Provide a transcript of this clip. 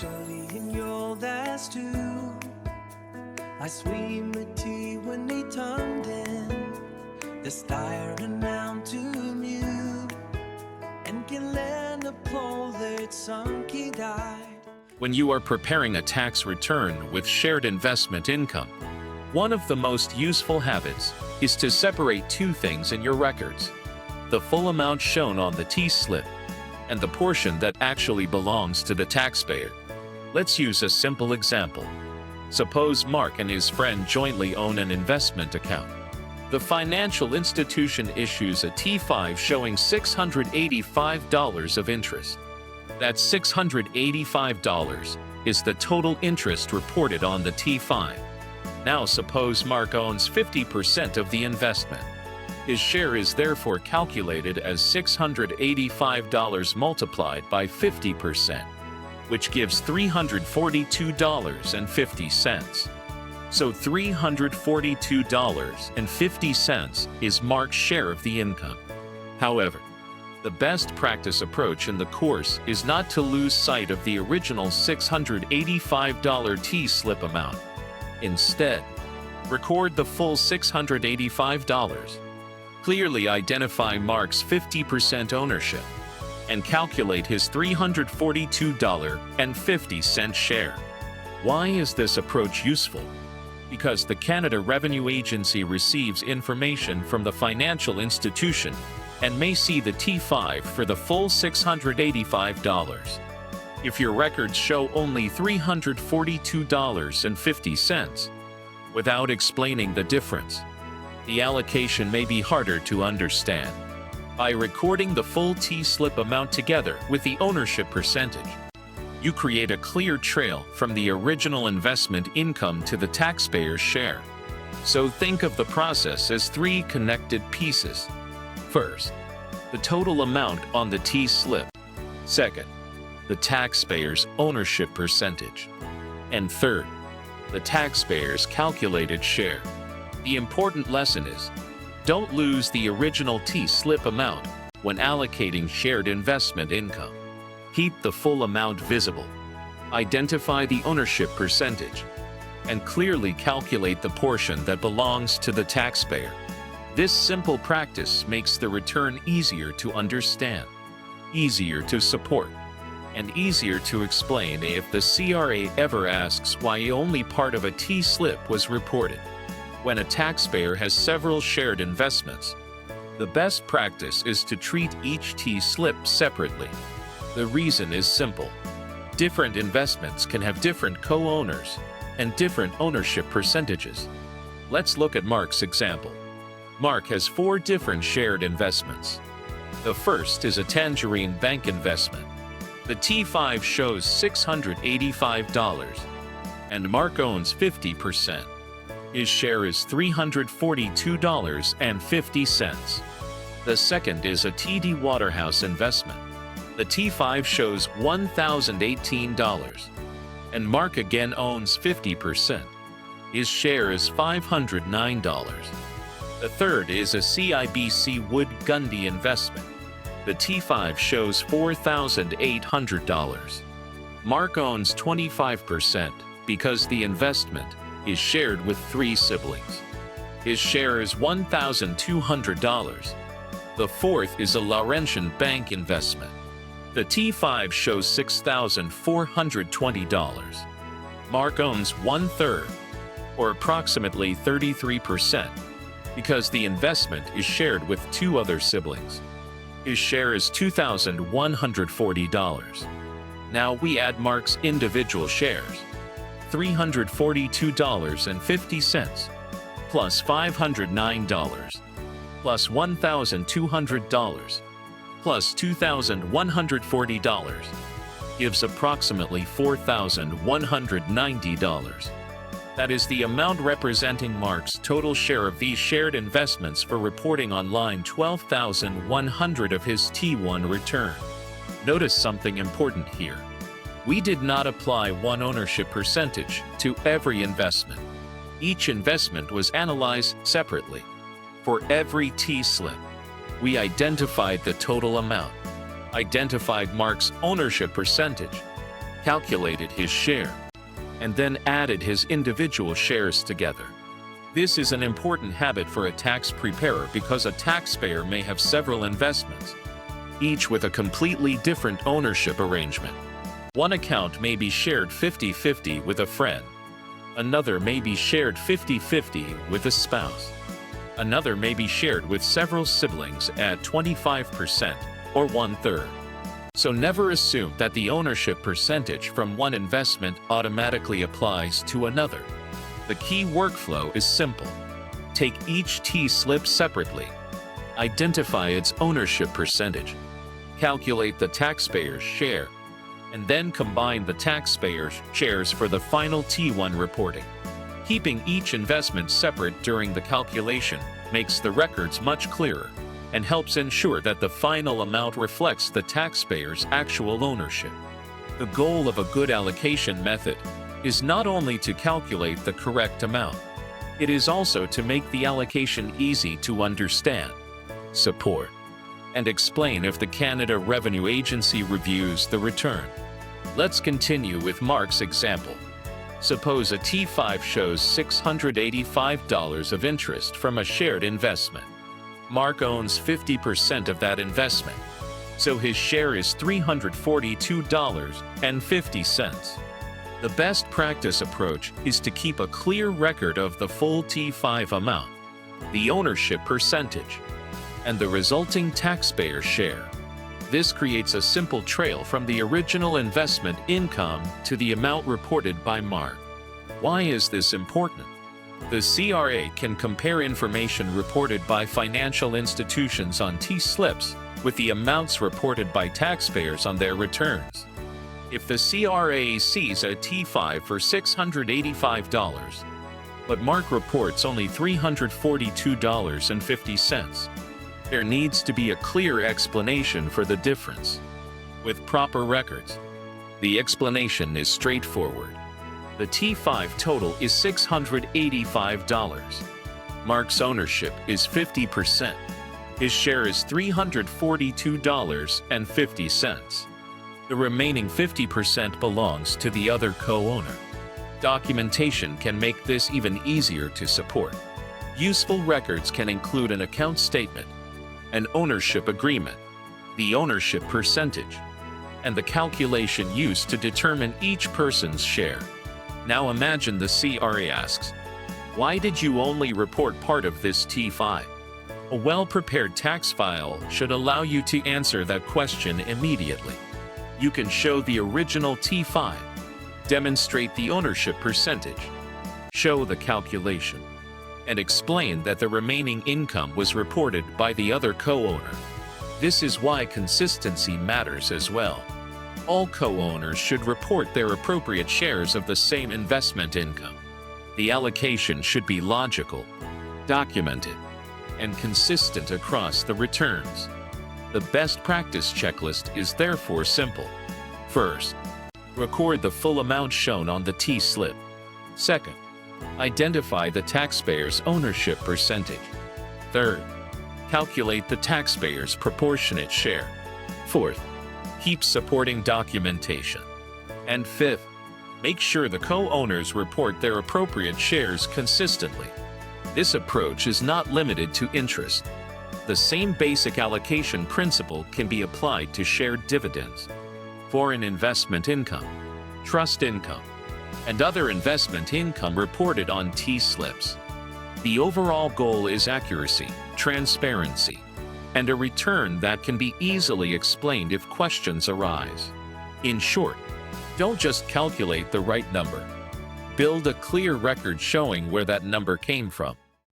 studying your last two. I swim with tea when they turned in. The staring out to mute and can lend a pole that sunky died. When you are preparing a tax return with shared investment income, one of the most useful habits is to separate two things in your records: the full amount shown on the T-slip and the portion that actually belongs to the taxpayer. Let's use a simple example. Suppose Mark and his friend jointly own an investment account. The financial institution issues a T5 showing $685 of interest. That $685 is the total interest reported on the T5. Now suppose Mark owns 50% of the investment. His share is therefore calculated as $685 multiplied by 50%, which gives $342.50. So $342.50 is Mark's share of the income. However, the best practice approach in the course is not to lose sight of the original $685 T-slip amount. Instead, record the full $685. Clearly identify Mark's 50% ownership and calculate his $342.50 share. Why is this approach useful? Because the Canada Revenue Agency receives information from the financial institution and may see the T5 for the full $685. If your records show only $342.50, without explaining the difference, the allocation may be harder to understand. By recording the full T-slip amount together with the ownership percentage, you create a clear trail from the original investment income to the taxpayer's share. So think of the process as three connected pieces. First, the total amount on the T-slip. Second, the taxpayer's ownership percentage. And third, the taxpayer's calculated share. The important lesson is, don't lose the original T-slip amount when allocating shared investment income. Keep the full amount visible, identify the ownership percentage, and clearly calculate the portion that belongs to the taxpayer. This simple practice makes the return easier to understand, easier to support, and easier to explain if the CRA ever asks why only part of a T-slip was reported. When a taxpayer has several shared investments, the best practice is to treat each T-slip separately. The reason is simple. Different investments can have different co-owners and different ownership percentages. Let's look at Mark's example. Mark has 4 different shared investments. The first is a Tangerine Bank investment. The T5 shows $685, and Mark owns 50%. His share is $342.50. The second is a TD Waterhouse investment. The T5 shows $1,018, and Mark again owns 50%. His share is $509. The third is a CIBC Wood Gundy investment. The T5 shows $4,800. Mark owns 25% because the investment is shared with 3 siblings. His share is $1,200. The fourth is a Laurentian Bank investment. The T5 shows $6,420. Mark owns 1/3, or approximately 33%, because the investment is shared with 2 other siblings. His share is $2,140. Now we add Mark's individual shares. $342.50 plus $509 plus $1,200 plus $2,140 gives approximately $4,190. That is the amount representing Mark's total share of these shared investments for reporting on line 12,100 of his T1 return. Notice something important here. We did not apply one ownership percentage to every investment. Each investment was analyzed separately. For every T-slip, we identified the total amount, identified Mark's ownership percentage, calculated his share, and then added his individual shares together. This is an important habit for a tax preparer because a taxpayer may have several investments, each with a completely different ownership arrangement. One account may be shared 50-50 with a friend. Another may be shared 50-50 with a spouse. Another may be shared with several siblings at 25% or 1/3. So never assume that the ownership percentage from one investment automatically applies to another. The key workflow is simple. Take each T-slip separately. Identify its ownership percentage. Calculate the taxpayer's share, and then combine the taxpayer's shares for the final T1 reporting. Keeping each investment separate during the calculation makes the records much clearer and helps ensure that the final amount reflects the taxpayer's actual ownership. The goal of a good allocation method is not only to calculate the correct amount, it is also to make the allocation easy to understand, support, and explain if the Canada Revenue Agency reviews the return. Let's continue with Mark's example. Suppose a T5 shows $685 of interest from a shared investment. Mark owns 50% of that investment, so his share is $342.50. The best practice approach is to keep a clear record of the full T5 amount, the ownership percentage, and the resulting taxpayer share. This creates a simple trail from the original investment income to the amount reported by Mark. Why is this important? The CRA can compare information reported by financial institutions on T-slips with the amounts reported by taxpayers on their returns. If the CRA sees a T5 for $685, but Mark reports only $342.50, there needs to be a clear explanation for the difference. With proper records, the explanation is straightforward. The T5 total is $685. Mark's ownership is 50%. His share is $342.50. The remaining 50% belongs to the other co-owner. Documentation can make this even easier to support. Useful records can include an account statement, an ownership agreement, the ownership percentage, and the calculation used to determine each person's share. Now imagine the CRA asks, "Why did you only report part of this T5?" A well-prepared tax file should allow you to answer that question immediately. You can show the original T5, demonstrate the ownership percentage, show the calculation, and explain that the remaining income was reported by the other co-owner. This is why consistency matters as well. All co-owners should report their appropriate shares of the same investment income. The allocation should be logical, documented, and consistent across the returns. The best practice checklist is therefore simple. First, record the full amount shown on the T-slip. Second, identify the taxpayer's ownership percentage. Third, calculate the taxpayer's proportionate share. Fourth, keep supporting documentation. And fifth, make sure the co-owners report their appropriate shares consistently. This approach is not limited to interest. The same basic allocation principle can be applied to shared dividends, foreign investment income, trust income, and other investment income reported on T-slips. The overall goal is accuracy, transparency, and a return that can be easily explained if questions arise. In short, don't just calculate the right number. Build a clear record showing where that number came from.